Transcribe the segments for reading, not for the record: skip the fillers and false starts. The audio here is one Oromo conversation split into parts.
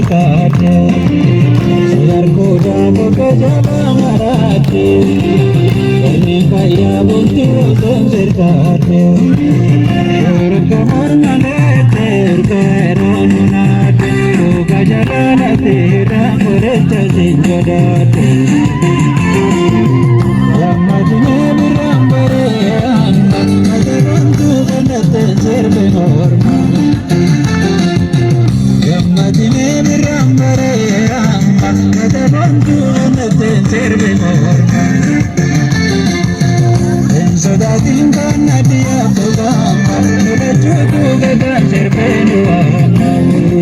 kade Yarko jabo kajala marate Karne kaya buntu zanjir kade Yor kamar nalete Karan nate Kajala nate Ramureta zinjodate Ramadine birambare Annan Nadabantu ganate Zirbe horman Ramadine birambare Annan Nadabantu ganate Zirbe horman Ensodatin kanadiya Tugama Nulechudu gada Zirbe horman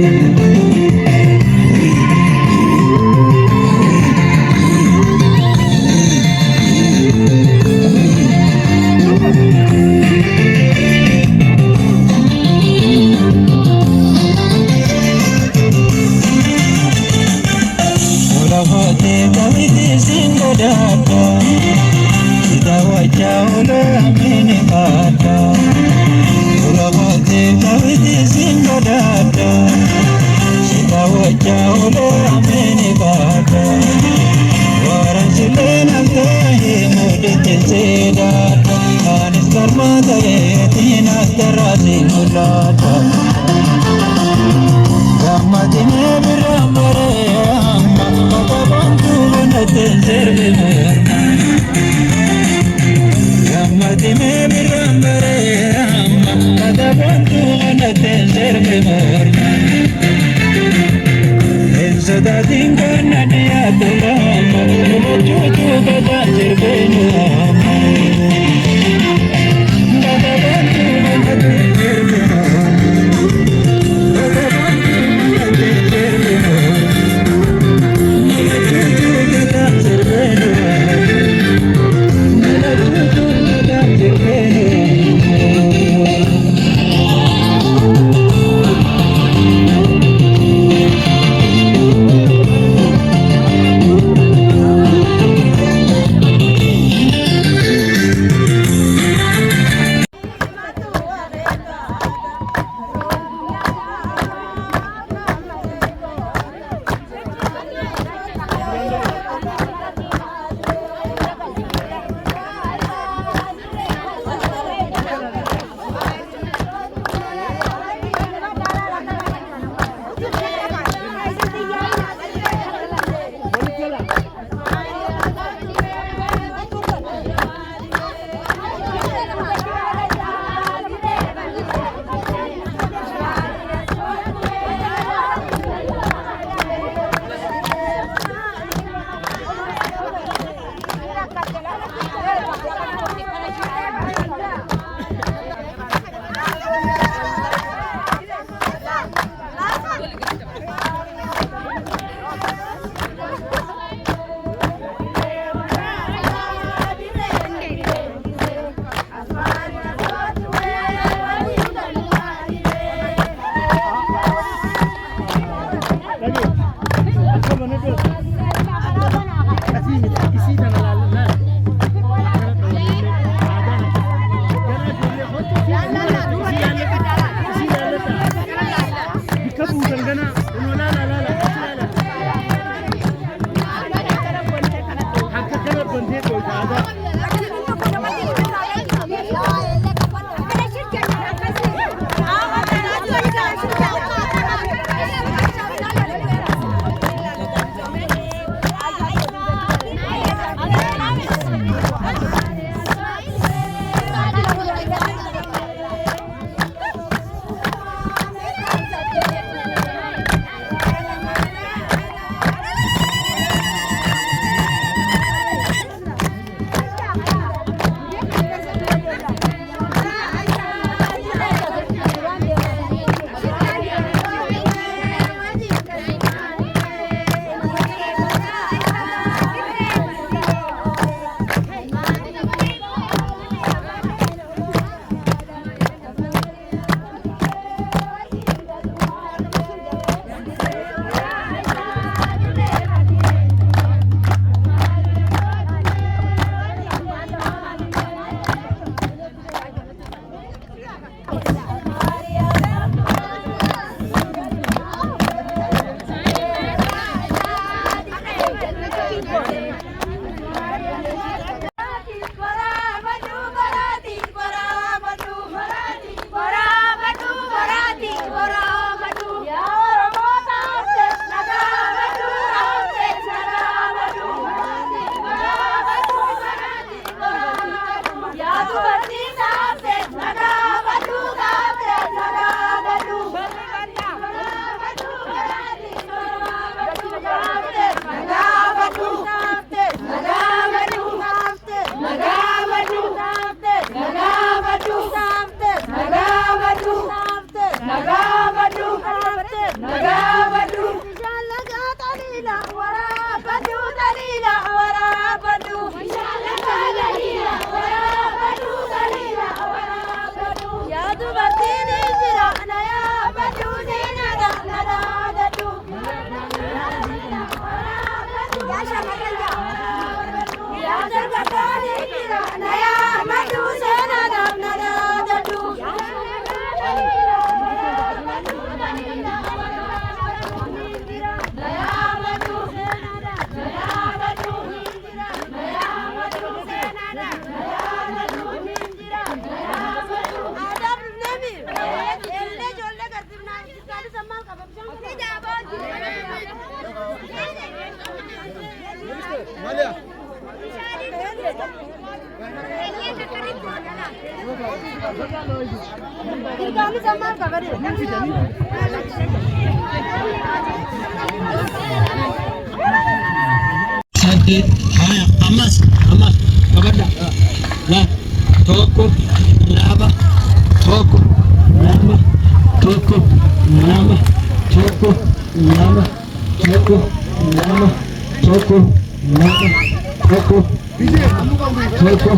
Saddeet ammas kabadda tokko lama tokko lama tokko lama tokko lama tokko lama tokko lama tokko tokko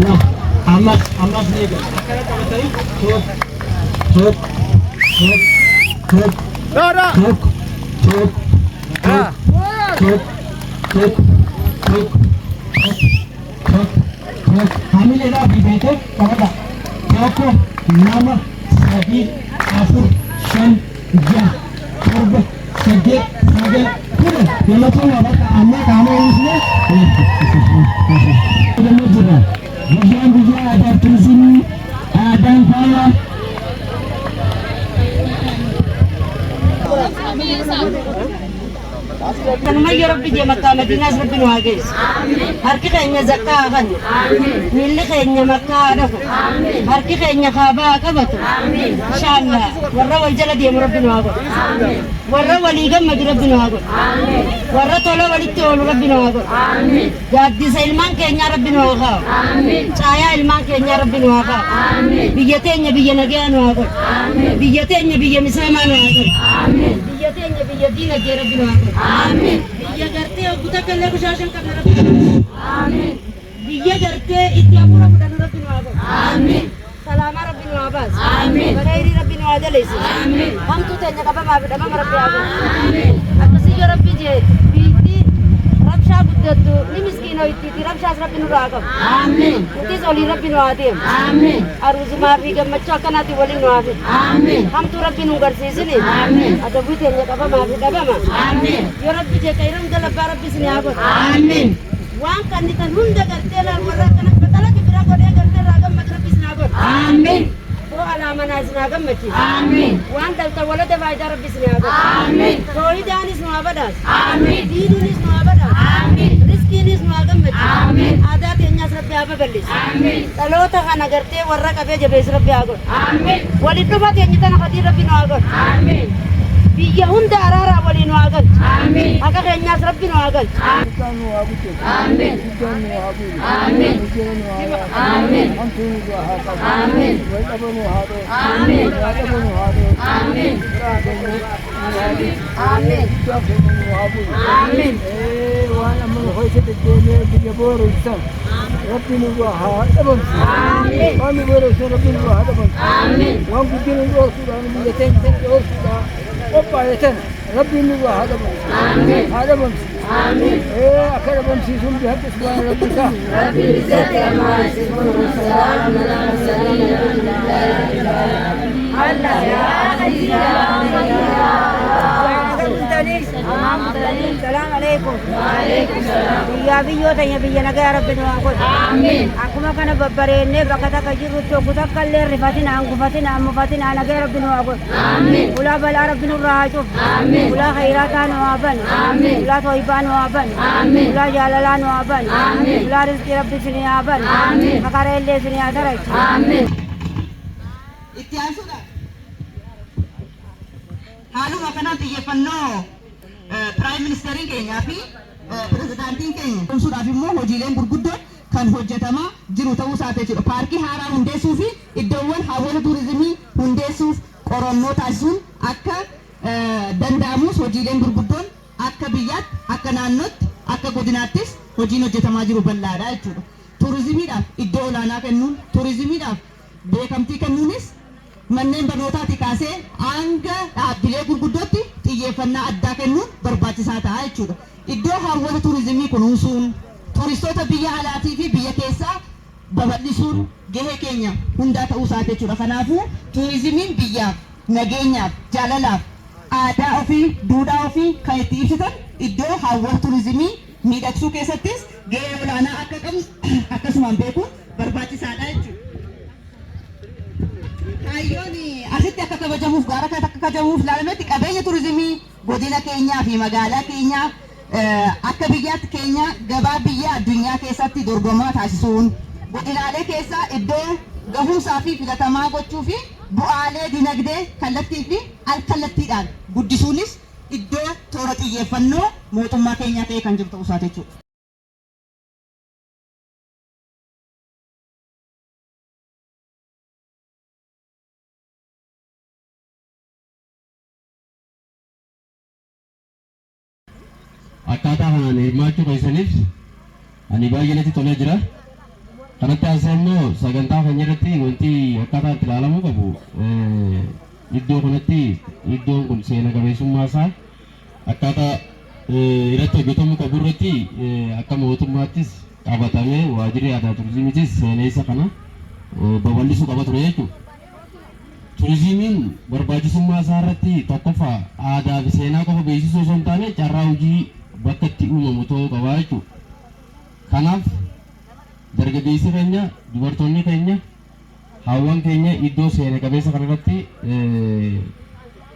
lama ammas nega tokko Hamile dah begitu, pada toko nama sedih asur shen jah korban sedih saja pun kalau tu apa anak kamu ini sudah mujur, bukan ada tulisan ada file. Kanuma Rabbi dia Makkah Madinah Rabbi nuagis. Harki kayaknya zakah kan. Milli kayaknya Makkah ada. Harki kayaknya Kaaba kabatu. Insyaallah. Warra waljala dia Rabbi nuago. Warra waligam mad Rabbi nuago. Warra tola walitti ol Rabbi nuago. Gaddi ilman kayaknya Rabbi nuago. Cahaya ilman kayaknya Rabbi nuago. Biyatenya biyanagya nuago. Biyatenya biyamisama nuago. Biyatenya biyadina dia Rabbi nuago. Amin. Biya garte buta kalle kushashan karna Rabbi. Amin. Biya garte ityapura buta Rabbi nuago. Amin. Salama Rabbi nuabas. Amin. Barairi Rabbi nuadalis. Amin. Ham tu tanya kapa mabida mam Rabbi ago. Amin. Akasi jo Rabbi je biti rabsha buddatu ni miskino itti rabsha Rabbi nuago. Amin. Uti zoli Rabbi nuadim. Amin. Aruzu mafi gammacha kanati wali nuago. Amin. Ham tu Rabbi nugarsisini. Amin. Ada buti tanya kapa mabida bama. Amin. Yo Rabbi je kairam dala Rabbi sini ago. Amin. Wan kanita hunda garte la warra kana katala kibra gode garte ragam Rabbi sini ago. Amin. Ko alama nazna gammati. Amin. Wan dalta walada vaida Rabbi sini ago. Amin. Tauhidanis nu abadas. Amin. Diinis nu abadas. Amin. Rizqinis nu gammati. Amin. Adat enya Rabbi ababallis. Amin. Talota kana garte warra kabe jabe Rabbi ago. Amin. Waliddu bat enya tan khadi Rabbi nu ago. Amin. Biya hunda arara wali nu ago. Amin. Aga enya Rabbi nu ago. Amin. Amin. Amin. Amin. Amin. Amin. Amin. Amin. Wana mun hoise te dene biya boru san. Rabbi nu hada bam. Amin. Kami boru san Rabbi nu hada bam. Amin. Wan kudin nu sudah biya ten sudah. Opa yeten Rabbi nu hada bam. Amin. Hada bam. Amin. Akhir bam si sum bihat subhan rabbika. Rabbi izzati amma yasifun wa salamun ala mursalin walhamdulillahi rabbil alamin. Allah ya aziz ya Salam alaikum. Waalaikum salam. Ya biyo tanya biya naga Rabbi nuago. Amin. Aku makan babbarene bakata kajiru chokuta kalle rifatina angufatina amufatina naga Rabbi nuago. Amin. Ula bala Rabbi nuraju. Amin. Ula khairatan nuaban. Amin. Ula toiban nuaban. Amin. Ula jalalan nuaban. Amin. Ula rizki Rabbi sini aban. Amin. Makarelle sini adarai. Amin. Ittiyasuda. Halu makana xiyyeeffannoo Prime Ministeriin keenyaa fi Pirezidaantiin keenya tumsuudhaaf immoo hojiileen gurguddoon kan hojjetamaa jiru ta'uu isaati jechuudha. Paarkii haaraa hundeessuu fi iddoowwan hawwata tuurizimii hundeessuuf qorannoo taasisuun akka danda'amus hojiileen gurguddoon akka biyyaatti, akka naannootti, akka godinaattis hojiin hojjetamaa jiru bal'aadha jechuudha. Tuurizimiidhaaf iddoo olaanaa kennuun, tuurizimiidhaaf beekamtii kennuunis manneen barnootaati kaasee hanga dhaabbilee gurguddootti xiyyeeffannaa addaa kennuun barbaachisaa ta'a jechuudha. Iddoo hawwata tuurizimii kunuunsuun turistoota biyya alaatii fi biyya keessaa babal'isuun gahee keenya hundaa ta'uu isaati jechuudha. Kanaafuu turizimiin biyyaaf, nageenyaaf, jaalalaaf, aadaa ofii, duudhaa ofii kan itti ibsitan iddoo hawwata turizimii miidhagsuu keessattis gahee olaanaa akka qabu akkasumaan beekuun barbaachisaadha jechuudha. Kaayyoon asitti akka kabajamuuf gaara akka kabajamuuf ilaalametti qabeenya turizimii godina keenyaa fi magaalaa keenyaa akka biyyaatti keenya gabaa biyya addunyaa keessatti dorgomaa taasisuun godinaalee keessaa iddoo gahumsaa fi filatamaa gochuu fi bu'aalee dinagdee kallattii fi al-kallattiidhaan guddisuunis iddoo toora xiyyeeffannoo mootummaa keenyaa ta'ee kan jiru ta'uu isaati jechuudha. Akkaataa kanaan hirmaachuu keessaniif ani baay'ee natti tolee jira. Kanatti aansee immoo sagantaa keenya irratti wanti akkaataa itti ilaalamuu qabu iddoo kanatti iddoon kun seena qabeessummaa isaa akkaataa irratti hojjetamuu qabu irratti akka mootummaattis qabatamee waajjirri aadaa turizimiitis seenessa kana babal'isuu qaba ture jechuudha. Turizimiin barbaachisummaa isaa irratti tokkoffaa aadaa fi seenaa qofa beeksisuu osoo hin taane carraa hojii bakka itti uumamu ta'uu qaba jechuudha. Kanaaf dargaggeessi keenya, dubartoonni keenya, hawwan keenya iddoo seena qabeessa kanarratti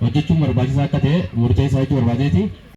hojjechuun barbaachisaa akka ta'e murteessaa jechuu barbaadeeti.